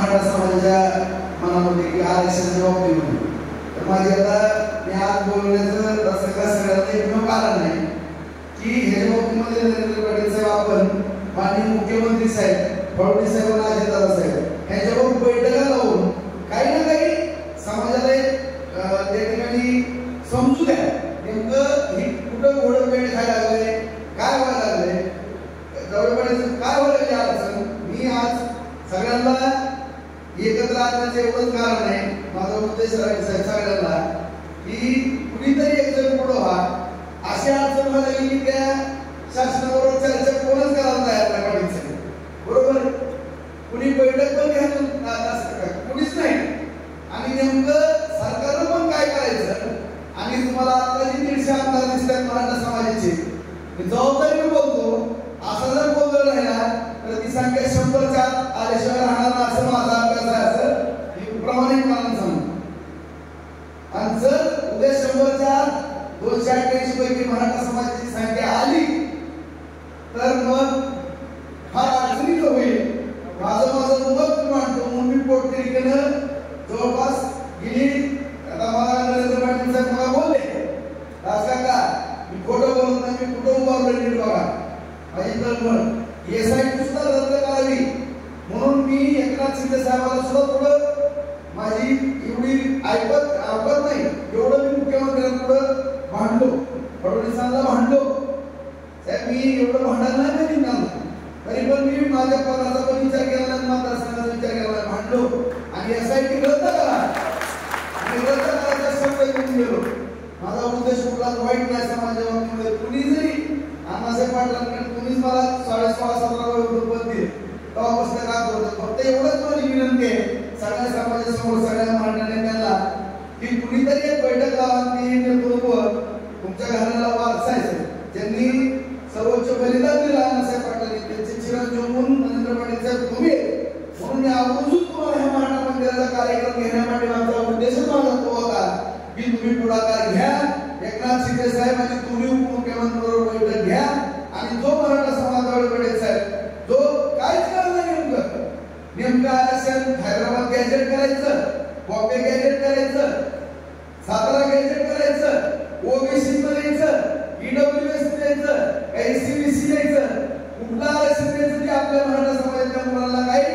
मराठा समाजाच्या मनामध्ये की आरक्षणाच्या बाबतीमध्ये. तर माझी आता मी आज बोलण्याचं सगळ्यात एकमेव कारण आहे की ह्याच्या बाबतीमध्ये नरेंद्र पाटील साहेब आपण माननीय मुख्यमंत्री साहेब फडणवीस साहेब आणि अजितदादा साहेब यांच्याबरोबर बैठका लावून काही ना काही समाजाला त्या ठिकाणी समजू द्या नेमकं ही कुठं घोडं पेंड खायला लागलंय, काय व्हायला लागलंय, जवळपास काय व्हायला अडचण. मी आज सगळ्यांना एकत्र आणण्याचं एवढंच कारण आहे, माझा उद्देश सगळ्यांना की कुणीतरी एक जण पुढं व्हा. अशी अडचण व्हायला गेली त्या शासनाबरोबर चर्चा कोणच करायला तयार नाही पाटील साहेब, बरोबर. कुणी बैठक पण घ्यायला कुणीच नाही. आणि नेमकं सरकारनं पण काय करायचं. आणि तुम्हाला आता जी 150 आमदार दिसतात मराठा समाजाचे, जबाबदारी बोलतो. असं जर बोललं राहिला तर ती संख्या 100च्या आल्याशिवाय राहणार असं माझा अभ्यास आहे, असं प्रामाणिकपणाने सांगतो. आणि जर उद्या 100च्या 288 पैकी मराठा समाजाची संख्या आली तर मग फार अडचणीचं होईल. माझं मत मांडतो म्हणून मी पोटतिरीकेनं जवळपास गेली. आता मला नरेंद्र पाटील साहेब मला बोलले काका मी खोटं बोलत नाही, मी कुठं उभारलं नीट बघा. माझी तळमळ एसआयटी सुद्धा रद्द करावी म्हणून मी एकनाथ शिंदे साहेबांना सुद्धा थोडं माझी एवढी ऐकत नाही एवढं मी मुख्यमंत्र्यांपुढं भांडलो, फडणवीसांना भांडलो. साहेब मी एवढं भांडायला नाही माहिती ना, तरी पण मी माझ्या पदाचा पण विचार केला नाही, मतदारसंघाचा विचार केला नाही, भांडलो. आणि एसआयटी रद्द करा आणि रद्द करायचा शब्द घेऊन गेलो. माझा उद्देश कुठला वाईट नाही समाजाच्या बाबतीमध्ये. कुणी जरी अण्णासाहेब पाटलांकडे कुणीच मला 16.5-17 वेळ पद दिले तेव्हापासून काय करतो. फक्त एवढंच माझी विनंती आहे सगळ्या समाजासमोर सगळ्या मराठा नेत्यांना की कुणीतरी एक बैठक लावा. ती नेतृत्व तुमच्या घराला वारसायचं. ज्यांनी सर्वोच्च बलिदान दिलं अण्णासाहेब पाटलांनी त्यांचे चिरंजीव म्हणून नरेंद्र पाटील साहेब तुम्ही म्हणून मी आवर्जून तुम्हाला ह्या मराठा मंदिराचा कार्यक्रम घेण्यासाठी माझा उद्देशच माझा तो होता की तुम्ही पुढाकार घ्या. एकनाथ शिंदे साहेब आणि तुम्ही उपमुख्यमंत्र्यांबरोबर बैठक घ्या आणि जो मराठा समाजावर पाटील साहेब जो काहीच करत नाही नेमकं आरक्षण हैदराबाद गॅजेट करायचं, बॉम्बे गॅजेट करायचं, सातारा गॅजेट करायचं, ओबीसी द्यायचं, ईडब्ल्यूएस द्यायचं, एसीबीसी द्यायचं, कुठला आरक्षण द्यायचं ते आपल्या मराठा समाजाच्या मुलांना काही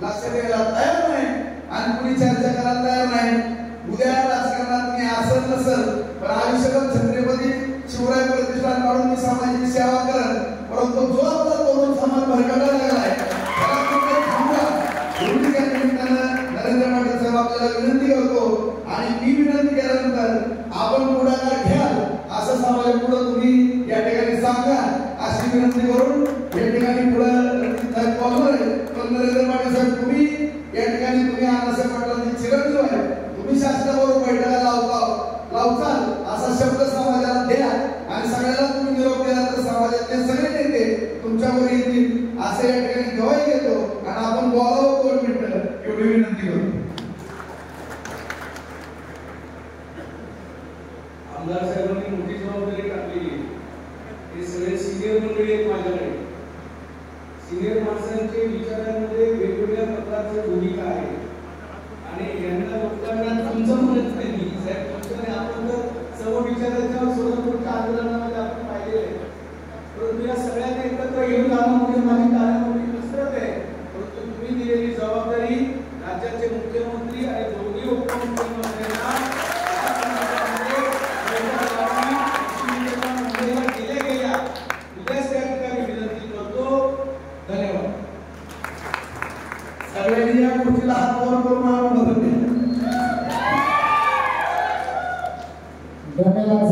लक्ष द्यायला तयार नाही आणि कुणी चर्चा करायला तयार नाही. उद्या राजकारणात मी असं नसल पण आयुष्यभर छत्रपती शिवराय प्रतिष्ठान काढून मी समाजाची सेवा करत. परंतु जो आपला तरुण समाज भरकटायला लागलाय त्याला कुठे थांबवा एवढी त्या निमित्तानं नरेंद्र पाटील साहेब आपल्याला विनंती करतो. आणि मी विनंती केल्यानंतर आपण पुढाकार घ्याल असं समाजापुढे तुम्ही या ठिकाणी सांगा अशी विनंती करून या ठिकाणी पुढे नरेंद्र पाटील साहेब तुम्ही या ठिकाणी तुम्ही अण्णासाहेब पाटलांचे चिरंजीव आहे, तुम्ही शासनाबरोबर बैठका लावचाल असा शब्द समाजाला द्या. आणि सगळ्याला तुम्ही निरोप द्या तर समाजातले सगळे नेते तुमच्यावर येतील असं या ठिकाणी गवाही घेतो. आणि आपण बोलावं 2 मिनिटं एवढी विनंती करतो. आमदार साहेबांनी मोठी जबाबदारी टाकलेली. हे सगळे सिनियर मंडळी आहेत माझ्याकडे. सिनियर माणसांच्या विचारांमध्ये वेगवेगळ्या प्रकारच्या भूमिका आहे आणि यांना लोकांना तुमचं म्हणत नाही साहेब तुमचं आपण तर सर्व विचारांच्या सोलापूरच्या आंदोलनामध्ये आपण पाहिलेलं आहे. परंतु या सगळ्यांना एकत्र घेऊन जाणं म्हणजे माझी कार्यक्रमाची विस्तृत आहे. परंतु तुम्ही दिलेली जबाबदारी राज्याचे मुख्यमंत्री आणि दोन्ही उपमुख्यमंत्र्यांना दिल्या गेल्या उद्याच त्या ठिकाणी विनंती करतो. धन्यवाद. सगळ्यांनी या गोष्टीला हात वर करून धन्यवाद.